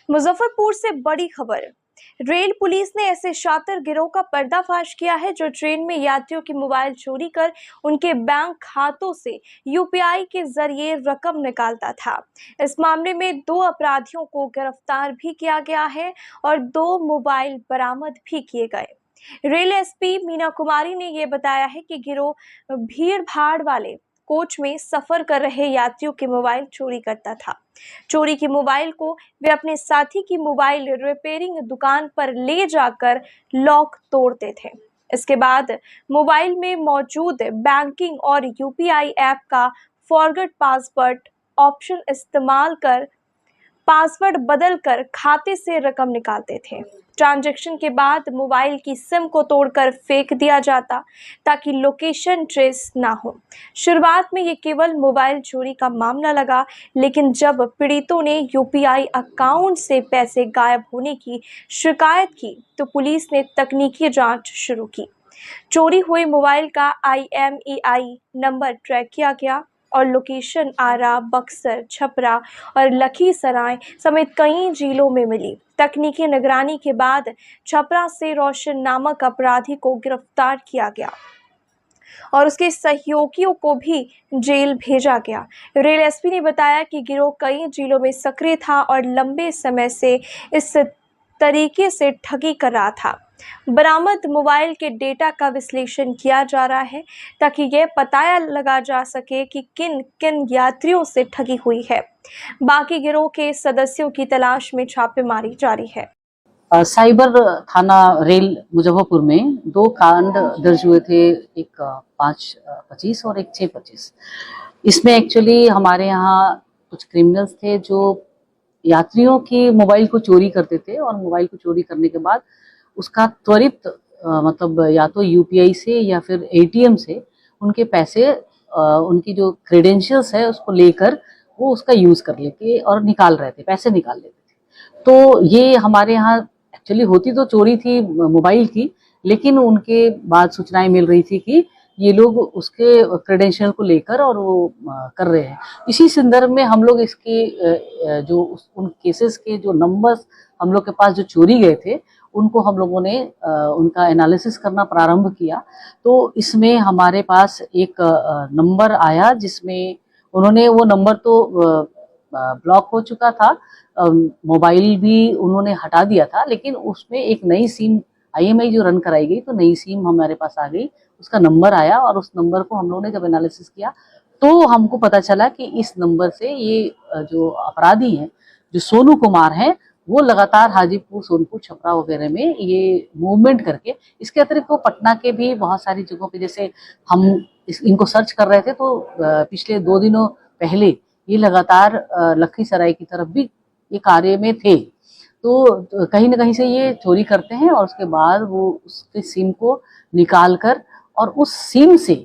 मुजफ्फरपुर से बड़ी खबर। रेल पुलिस ने ऐसे शातिर गिरोह का पर्दाफाश किया है जो ट्रेन में यात्रियों की मोबाइल चोरी कर उनके बैंक खातों से यूपीआई के जरिए रकम निकालता था। इस मामले में 2 अपराधियों को गिरफ्तार भी किया गया है और 2 मोबाइल बरामद भी किए गए। रेल एसपी मीना कुमारी ने यह बताया है कि गिरोह भीड़ भाड़ वाले कोच में सफर कर रहे यात्रियों के मोबाइल चोरी करता था। चोरी की मोबाइल को वे अपने साथी की मोबाइल रिपेयरिंग दुकान पर ले जाकर लॉक तोड़ते थे। इसके बाद मोबाइल में मौजूद बैंकिंग और यूपीआई ऐप का फॉरगेट पासवर्ड ऑप्शन इस्तेमाल कर पासवर्ड बदलकर खाते से रकम निकालते थे। ट्रांजैक्शन के बाद मोबाइल की सिम को तोड़कर फेंक दिया जाता ताकि लोकेशन ट्रेस ना हो। शुरुआत में ये केवल मोबाइल चोरी का मामला लगा, लेकिन जब पीड़ितों ने यूपीआई अकाउंट से पैसे गायब होने की शिकायत की तो पुलिस ने तकनीकी जांच शुरू की। चोरी हुए मोबाइल का IMEI नंबर ट्रैक किया गया और लोकेशन आरा, बक्सर, छपरा और लखीसराय समेत कई जिलों में मिली। तकनीकी निगरानी के बाद छपरा से रोशन नामक अपराधी को गिरफ्तार किया गया और उसके सहयोगियों को भी जेल भेजा गया। रेल एसपी ने बताया कि गिरोह कई जिलों में सक्रिय था और लंबे समय से इस तरीके से ठगी कर रहा था। बरामद मोबाइल के डेटा का विश्लेषण किया जा रहा है ताकि यह पता लगा जा सके कि किन किन यात्रियों से ठगी हुई है। बाकी गिरोह के सदस्यों की तलाश में छापेमारी जारी है। साइबर थाना रेल मुजफ्फरपुर में 2 कांड दर्ज हुए थे, एक 5-25 और एक 6-25। इसमें एक्चुअली हमारे यहाँ कुछ क्रिमिनल्स थे जो यात्रियों की मोबाइल को चोरी करते थे और मोबाइल को चोरी करने के बाद उसका त्वरित मतलब या तो यूपीआई से या फिर एटीएम से उनके पैसे उनकी जो क्रेडेंशियल्स है उसको लेकर वो उसका यूज कर लेते और निकाल रहे थे, पैसे निकाल लेते थे। तो ये हमारे यहाँ एक्चुअली होती तो चोरी थी मोबाइल की, लेकिन उनके बाद सूचनाएं मिल रही थी कि ये लोग उसके क्रेडेंशियल को लेकर और वो कर रहे हैं। इसी संदर्भ में हम लोग इसकी जो उन केसेस के जो नंबर्स हम लोग के पास जो चोरी गए थे उनको हम लोगों ने उनका एनालिसिस करना प्रारंभ किया। तो इसमें हमारे पास एक नंबर आया जिसमें उन्होंने वो नंबर तो ब्लॉक हो चुका था, मोबाइल भी उन्होंने हटा दिया था, लेकिन उसमें एक नई सिम IMEI जो रन कराई गई तो नई सिम हमारे पास आ गई, उसका नंबर आया और उस नंबर को हम लोगों ने जब एनालिसिस किया तो हमको पता चला कि इस नंबर से ये जो अपराधी हैं, जो सोनू कुमार हैं, वो लगातार हाजीपुर, सोनपुर, छपरा वगैरह में ये मूवमेंट करके, इसके अतिरिक्त वो पटना के भी बहुत सारी जगहों पे, जैसे हम इनको सर्च कर रहे थे तो पिछले 2 दिनों पहले ये लगातार लखीसराय की तरफ भी ये कार्य में थे। तो कहीं ना कहीं से ये चोरी करते हैं और उसके बाद वो उसके सिम को निकाल कर और उस सिम से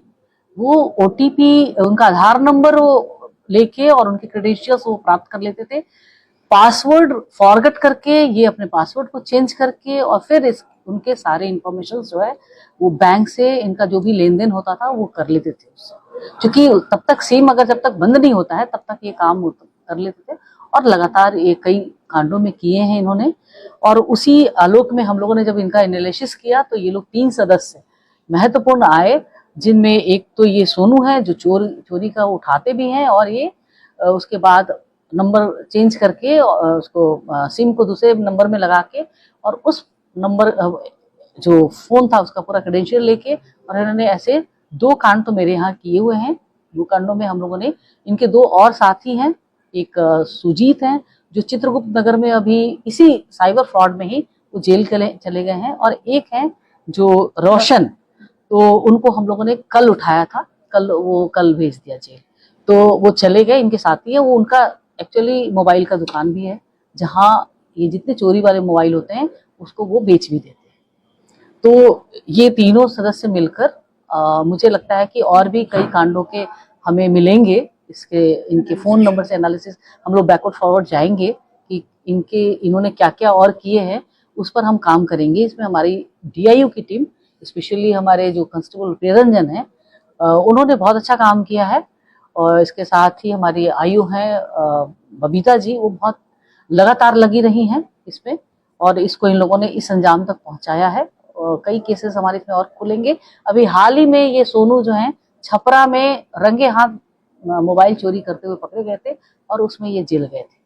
वो OTP, उनका आधार नंबर वो लेके और उनके क्रेडेंशियल्स वो प्राप्त कर लेते थे। पासवर्ड फॉरगेट करके ये अपने पासवर्ड को चेंज करके और फिर उनके सारे इंफॉर्मेशन जो है वो बैंक से इनका जो भी लेन देन होता था वो कर लेते थे उससे। क्योंकि तब तक सिम अगर जब तक बंद नहीं होता है तब तक ये काम कर लेते थे और लगातार ये कई कांडों में किए हैं इन्होंने। और उसी आलोक में हम लोगों ने जब इनका एनालिसिस किया तो ये लोग 3 सदस्य महत्वपूर्ण आए, जिनमें एक तो ये सोनू है जो चोरी का उठाते भी हैं और ये उसके बाद नंबर चेंज करके उसको सिम को दूसरे नंबर में लगा के और उस नंबर जो फोन था उसका पूरा क्रेडेंशियल लेके, और इन्होंने ऐसे 2 कांड तो मेरे यहाँ किए हुए हैं। 2 कांडों में हम लोगों ने, इनके 2 और साथी हैं, एक सुजीत हैं जो चित्रगुप्त नगर में अभी इसी साइबर फ्रॉड में ही वो जेल चले गए हैं, और एक है जो रोशन, तो उनको हम लोगों ने कल उठाया था, कल भेज दिया जेल। तो वो चले गए, इनके साथी है, वो उनका एक्चुअली मोबाइल का दुकान भी है जहाँ ये जितने चोरी वाले मोबाइल होते हैं उसको वो बेच भी देते हैं। तो ये तीनों सदस्य मिलकर मुझे लगता है कि और भी कई कांडों के हमें मिलेंगे। इनके फोन नंबर से एनालिसिस हम लोग बैकवर्ड फॉरवर्ड जाएंगे कि इन्होंने क्या क्या और किए हैं, उस पर हम काम करेंगे। इसमें हमारी DIU की टीम, स्पेशली हमारे जो कांस्टेबल प्रियरंजन है, उन्होंने बहुत अच्छा काम किया है। और इसके साथ ही हमारी आयु है बबीता जी, वो बहुत लगातार लगी रही हैं इसमें, और इसको इन लोगों ने इस अंजाम तक पहुंचाया है। और कई केसेस हमारे इसमें और खुलेंगे। अभी हाल ही में ये सोनू जो है छपरा में रंगे हाथ मोबाइल चोरी करते हुए पकड़े गए थे और उसमें ये जेल गए थे।